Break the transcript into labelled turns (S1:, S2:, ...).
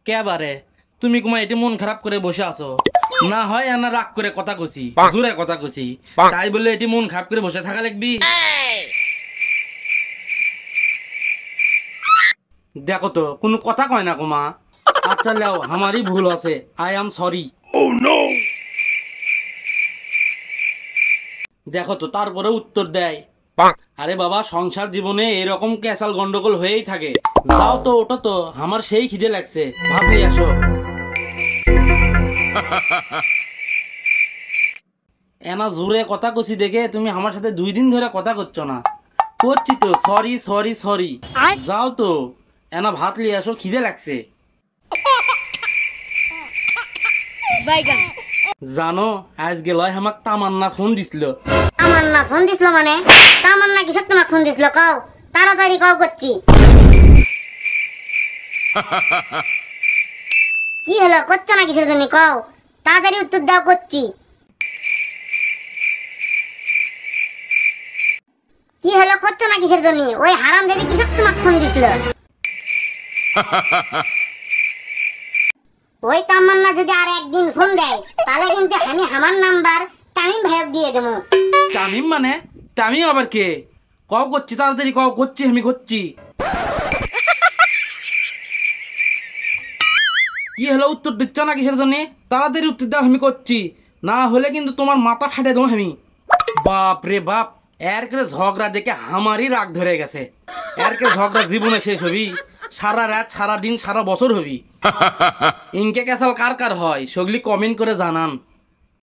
S1: কেবারে তুমি কুমা এটি মন খারাপ করে বসে আছো, না হয় না রাগ করে কথা কছি, জোরে কথা কছি, তাই বলে এটি মন খারাপ করে বসে থাকা লাগবি? দেখো তো কোনো কথা কয় না কুমা। আচ্ছা লেও, আমারই ভুল আছে, আই এম সরি। দেখো তো তারপরে উত্তর দেয়, আরে বাবা সংসার জীবনে এরকম ক্যাসাল গন্ডগোল হয়েই থাকে। যাও তো, ওটা তো আমার সেই খিদে লাগছে, ভাত নিয়ে আসো। এনা জোরে কথা কছি দেখে তুমি আমার সাথে 2 দিন ধরে কথা করছো না। করছি তো, সরি সরি সরি। যাও তো, এনা ভাত নিয়ে আসো, খিদে লাগছে। জানো আজকে লয় আমাক তামান্না ফোন দিছিল।
S2: তামান্না ফোন দিছিল মানে? তামান্না কিসব তোমাক ফোন দিছিল কও? তাড়াতাড়ি কও করছি। কি হলো, করছো না কিসের জন্য কও? তাড়াতাড়ি উত্তর দাও, করছি। কি হলো, করছো না কিসের জন্য? ওই হারাম দেবী কিসব তোমাক ফোন দিছিল? ওই তামান্না যদি আর একদিন ফোন দেয় তাহলে কিন্তু আমি আমার নাম্বার তামিম ভাইকে দিয়ে দেবো।
S1: তামিম মানে? তামিম আবার কে? কও করছি, তাড়াতাড়ি কও, করছি আমি, করছি। কি হলো, উত্তর দিচ্ছ না কিসের জন্য? তাড়াতাড়ি উত্তর দাও, আমি করছি, না হলে কিন্তু তোমার মাথা ফাটে দেবো আমি। বাপ রে বাপ, এর করে ঝগড়া দেখে আমারই রাগ ধরে গেছে। এর করে ঝগড়া জীবনে শেষ হবি, সারা রাত সারা দিন সারা বছর হবি। ইনকে ক্যাসাল কার কার হয় সেগুলি কমেন্ট করে জানান।